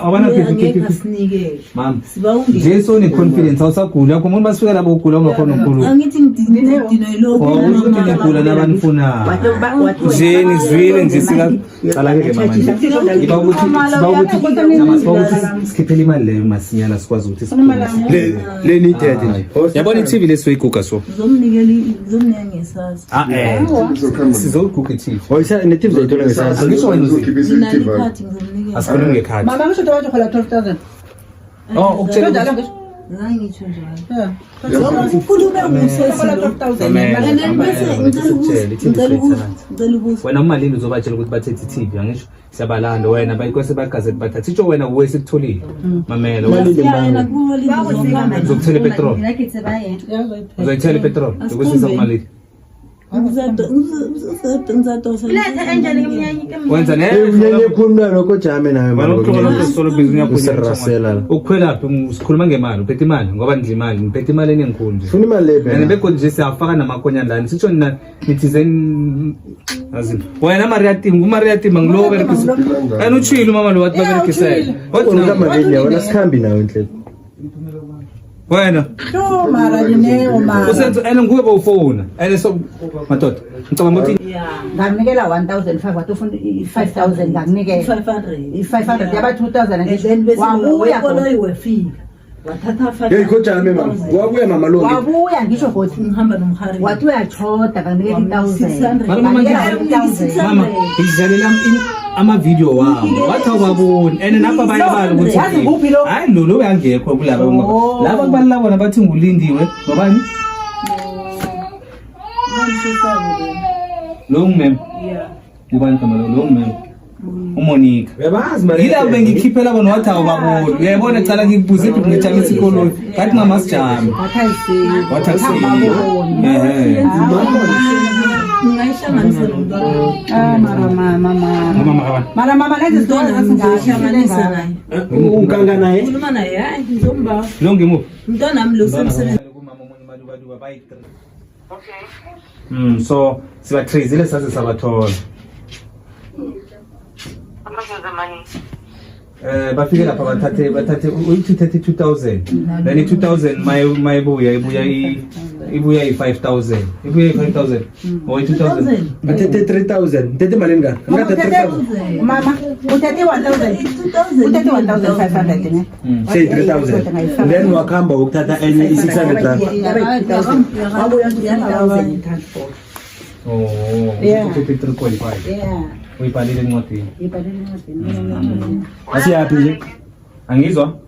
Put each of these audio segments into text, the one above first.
Abana ngeke mama sibawungena Jesu ne confidence awusagula yakho umuntu basuka labo ugula ungakhona ukukhuluma angithi ngidino lokho ukuthi ngigula nabanifuna Jeni zwile nje singaqala ke mama ngiba ukuthi sikhiphele imali leyo masinyana sikwazi ukuthi sikhulume le ni tete yabona iTV lesoyiguga so ngizomnika ngesasa sizoguga iTV oyisa ne TV zayithola ngesasa ngisho wena mina ikhathi ngizomnika asikhulume ngekhadi mama ngisho wathi khola 12,000 ukutshela zange ngitsho njalo ukhulume ngusesilo wena umalini uzobatshela ukuthi bathethe iTV angisho siyabalanda wena bayikwese bagazette bathatha itsho wena uwese kutholile mamela uzokuthela ipetrol uzoyithela ipetrol ukusisa umalini wenza nyenye khuluma lokho jame nayo mama usirasela ukukhwela phi sikhuluma ngemali uphethe imali ngoba ndidla imali ngiphethe imali enenkulu nje funa imali lebe and bekhona nje siyafaka namakonyana lani sitsho nina nithizeni azini wena Maria Timba ngilo berekisa and uchilo mama lo wathi baberekisela wona kamali wona sikhambi nayo enhle wena no mara dineo mara usenzo ene nguwe bawufona ene so madoda ngicabanga ukuthi nganikela 1,500 wathi ufuna 5,000 ngakunikela 500 yaba 2,000 wabuya wefika wathatha hey kojame mama wabuya mama lo wabuya ngisho futhi ngihamba nomhari wathi uyachoda nganikela 1,000 mama idlalela ama video wabo wathi awaboni ene napha bayabala ukuthi hayi lo uyangekho kulaba laba kubalila bona bathi ngulindiwe ngobani lo ngmem ubani kama lo ngmem uMonica yabazi mali yila bengikhiphela bona wathi awaboni uyayibona cala ngikubuze ukuthi ngijame isikolo kathi ngamasijami wathi mama lezi ngahlanganisa naye unganga naye ukhuluma naye hayi ngizomba lo ngimu mntanami lo semsebenzi kumama umunye maduba bayi 3 so sibathrizile sase sabathola bafike lapha bathathe uyithi 32,000 then 2,000 mayibuya ibuya i5,000 or 2,000 bathethe 3,000 tete malini ngaka ngathathe 3,000 mama uthethe 1,500 ne say 3,000 then wakhamba ukuthatha enye i600 rand wabuya 2,000 transport oh Yeah. 3.5 yeah uyibhalile encwadini asiyaphi nje angizwa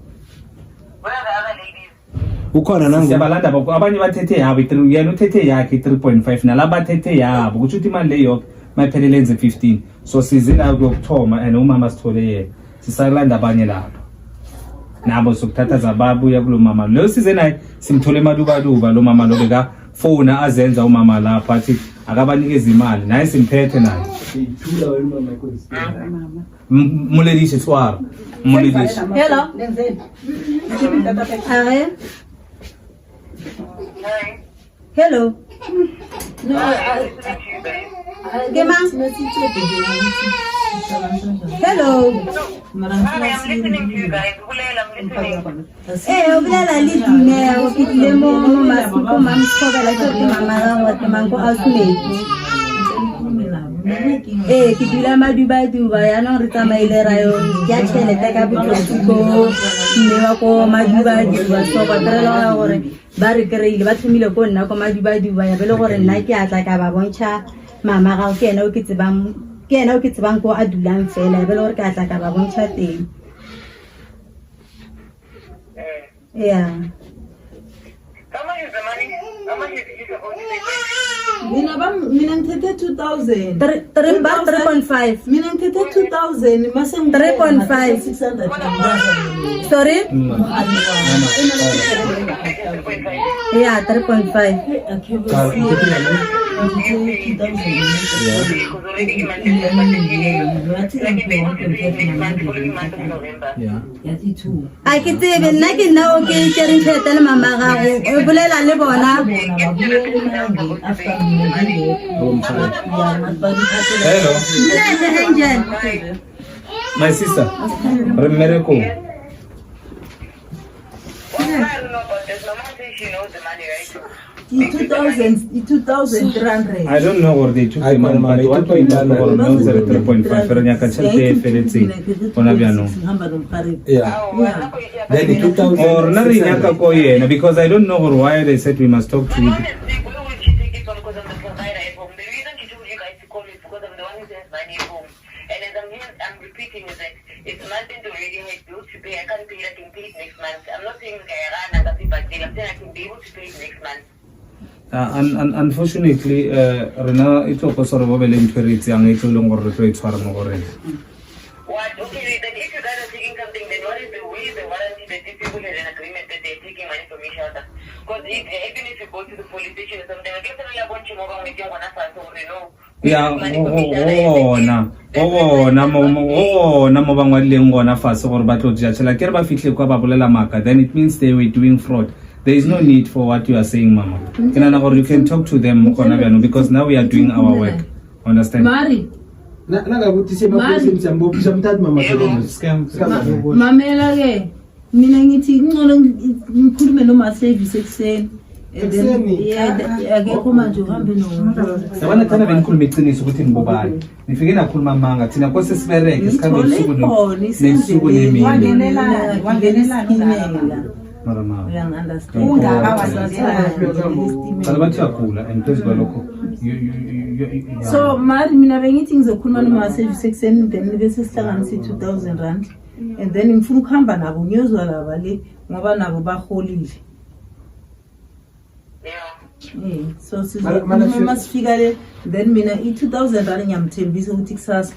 ukhona nangu siyabalanda abanye bathethe yabo yena uthethe yakhe 3.5 nalaba bathethe yabo ukuthi uthi imali leyo mayiphelele enze 15 so sizina ukuthoma and umama sithole yena sisalanda abanye lapha nabo sokuthatha zababuya kulo mama lo size naye simthole maduba lo mama lo beka phone azenza umama lapha athi akabanikeza imali naye simphethe naye ithula wena mama inkosi mulelishe swara mulelishe hello hi hello no Kema hello ubulela lidine ukitile mo masiku mamskoka la choki mama wa mango asmeki kidula maduba yana re tsamaile ra yo ya tšhelete ka botlhoko mme wa ko maduba so ba trela gore ba re kreile ba thumile ko nna ko maduba ya bele gore nna ke atla ka ba bontsha mama ga ke ena o ke tsebang ko a dulang fela bele gore ke atla ka ba bontsha teng yeah mina ngithethe 2,000 3.5 mina ngithethe 2,000 mase 3.5 600 sorry yeah 3.5 I ke tsebe nna ke nna o ke itseng tšhelete le mama gago o bolela le bona hello Angel My sister, Remereko. Well, I don't know about this. My mom says she knows the money, right? 2,300. I don't know what they took the money, but what we know about knows that 3.5. Pero nyaka chante feletsi. Ona biano. Yeah. Yeah. Then the 2000. Or nari nyaka ko yena because I don't know why they said we must talk to My you. mom is sick. Where will she take it from? Because I'm the provider at home. The reason she told you guys to call me is because I'm the one who sends money at home. And as I'm repeating is that it's month end already. I have bills to pay. I can't pay it. I can pay it next month. I'm not saying I run and I'm saying I can be able to pay it next month. Unfortunately, Rena, it was sort of a little bit young. It's a longer retreat for more. What? Okay, then if you guys are taking something, then what is the way, the warranty that these people had an agreement that they're taking money from each other? Because even if you go to the police station or something, I guess you're going to move on with your one so you know. Yeah, namo bangwa lengona fase gore ba tlo tjela ke re ba fihle kwa ba bolela maka, then it means they were doing fraud. There is no need for what you are saying, Mama. You can talk to them because now we are doing our work. Understand? Mari, Nakabutise maphoyisa msambo mthatha mama scam. mamela ke mina ngithi ngcono ngikhulume noma service ekseni. Akekho manje uhambe no. Sabana thana benikhuluma iqiniso ukuthi nibobani. Nifike nakhuluma amanga thina kose sibereke sikhambe nesuku nemini. Wangenela. Mama. Uyangunderstand. Kana bathi yakula and phezu kwalokho. So mari mina bengithi ngizokhuluma noma service ekseni then bese sihlanganisa 2000 rand and then ngifuna ukuhamba nabo ngiyozwa laba le ngoba nabo baholile. Yeah. So sizokhuluma sifika le then mina i2000 rand ngiyamthembisa ukuthi kusasa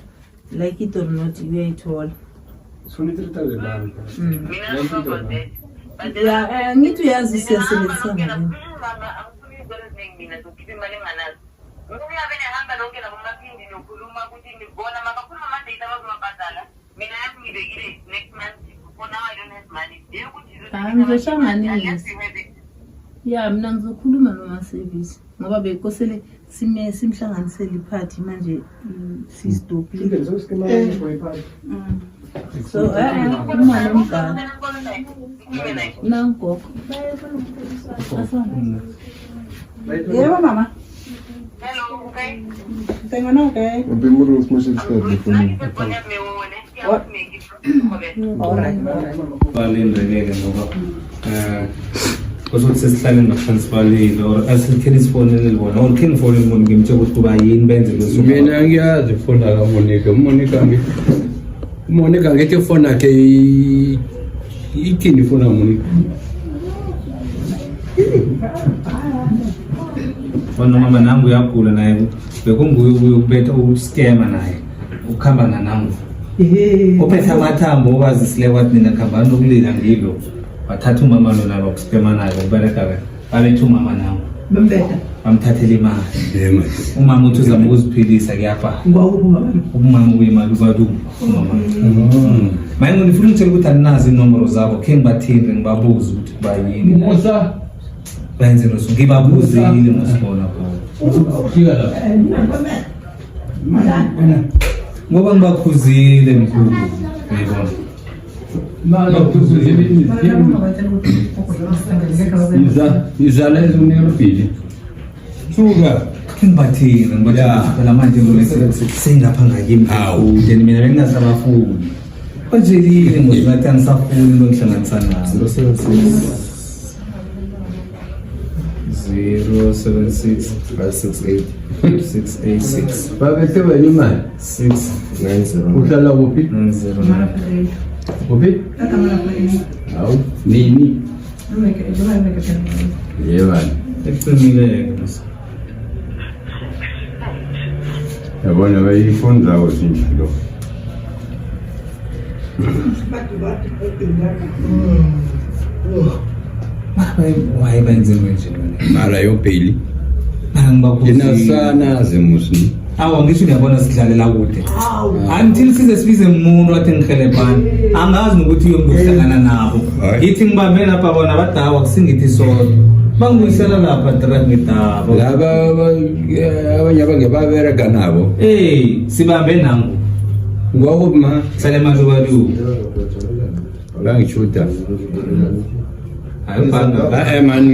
like it or not uyayithola. So 3000 rand. Mina no about that. But Yeah, ngithi uyazi siyasebenzisana. Mama, I'm assuming you're going to make me to keep money on us. Ngoba benehamba lonke nabomaphindi nokhuluma ukuthi ngibona makakhuluma manje itabazobabhadala. Mina yazi ngibekile next month for now I don't have money. Ngizohlanganisa. Yeah, mina ngizokhuluma noma service ngoba bekosele simhlanganisele iphathi manje sistopile. So uma nomgana nangogo. Yebo mama. Hello, okay? Tengo no okay. Balindreleke ngoba kuzothi sesihlale ngaphansi or asikheni sifonele libona or kheni fonele libona ngimthe ukuthi kuba yini benze leso. Mina ngiyazi fona Monica ngethi fona ke ikini fona Monica. Wona mama nangu uyagula naye bekunguye ukubetha uskema naye ukhamba nanangu. Ophetha amathambo okwazisile kwathi nina khambani ukulila ngilo. Bathatha umama lona lokuskema naye ubereka baletha umama nangu. Bembetha. Bamthathela imali. Yema. Umama uthi uzama ukuziphilisa kuyafa. Umama uyimali ubadu umama. Manje ngifuna ukutshela ukuthi aninazi inombolo zabo khe ngibathinde ngibabuze ukuthi bayini. Musa Benze loso ngibabuzile ngosibona khona. ufika la. Ngoba ngibakhuzile mkhulu. Uyibona. Mala kuzuzile izala ezunelupili. Suka Kingibathile ngibathi phela manje sengapha ngakimi. Then mina bengingasabafuni. Bajelile ngokuthi angisafuni lokungihlanganisa nazo. 076 568 686 babethe wena imali 690 uhlala kuphi 909. kuphi awu nini yebani Ekuqinile yabona bayifoni zawo zinjalo why benze nje mara yopheli angibakhuzile inasana zemusni awu ngisho ngiyabona sidlalela kude until size sibize umuntu wathi ngihelebhani angazi ukuthi uyokuhlangana nabo ithi ngibambe lapha bona badawa kusingithi sodwa banguyisela lapha direct ngidabo laba abanye abangebabereka nabo sibambe nangu Ngwakuphi sale madubadu bangishuta hayi ubhanga man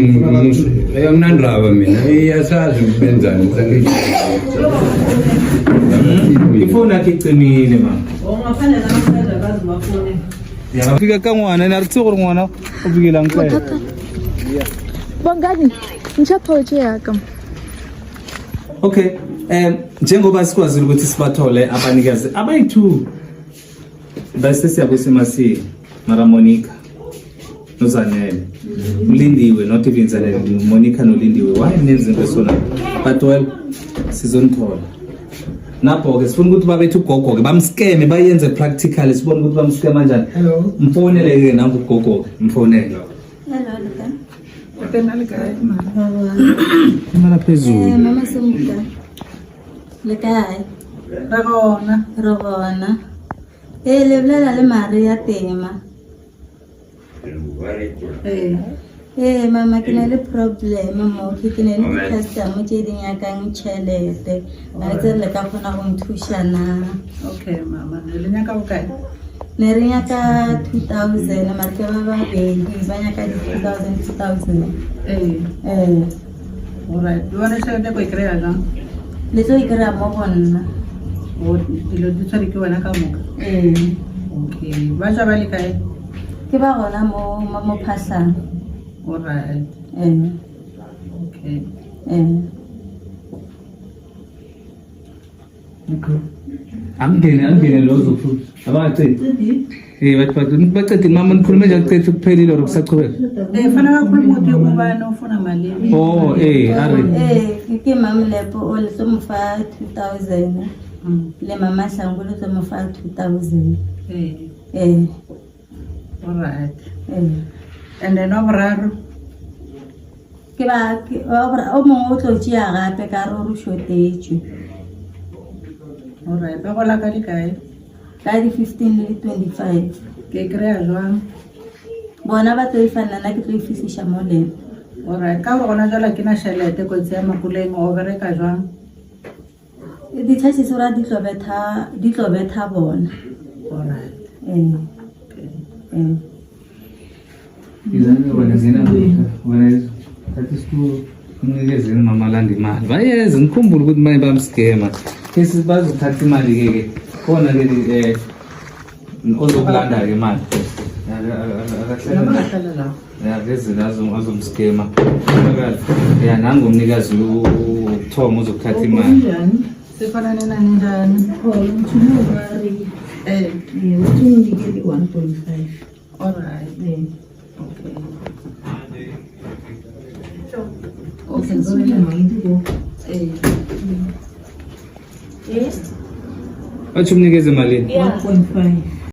ayamnandaba mina iyasazi ubenzani ifoni yakhe icimile mama ongafane namaqeda bazi bafone yafika ka n'wana na ri tsi gore ngwana o bikelang ka Tata. Bongani, ngichaphoje yaka. okay njengoba sikwazile ukuthi sibathole abanikazi abayi-2 bese siyakwesemasi mara Monica noZanele ulindiwe not even Zanele Monica nolindiwe why nenze ngesona but well sizonithola napho-ke sifuna ukuthi babethu ugogo-ke bamskeme bayenze practical sibone ukuthi bamskeme kanjani mfonele-ke nangu ugogo-ke mfonele imala phezulu mama semuka le kae ra gona re gona le bolela le Maria tema mama ke na le problem mo ke na le customer tse ding ya kang tšhelete a tse le ka kgona go nthusha na okay mama le nyaka bokae ne re nyaka 2000 mara ke ba babedi ba nyaka 2000 alright do wana tšhelete ko ikry-a jang le tlo ikry-a mo go nna dilo di tshware ke wena ka moka okay ba tšwa ba le kae ke ba gona mo phasang alright okay angene lozo futhi abaqedi baqedi mama nikhulume nje aqedi kuphelile or kusachubeka fana kakhuluma ukuthi ubani ofuna malini oh ari ke mama lepo o le tlo mo fa 2000 le mama Hlangu le tlo mo fa 2000 alright and then obraro ke ba o mongwe o tlo tšea gape ka re o re shortage alright ba gola ka dikae ka di 15 le 25 ke kry-a jwang bona ba tlo ifana na ke tlo ifisiša mo lena alright ka gore gona jala ke na tšhelete kotsi ya makuleng o bereka jwang di-charges ora di tlo betha bona alright nikezeni mama landa imali bayeze ngikhumbula ukuthi maye bamskema kesi bazothatha imali-ke khona-ke ozokulanda-ke imali yakezela azomskema ya nangomnikazi ukuthoma uzokuthatha imali sifana nenani njani alright athi umnikeze emalini 1.5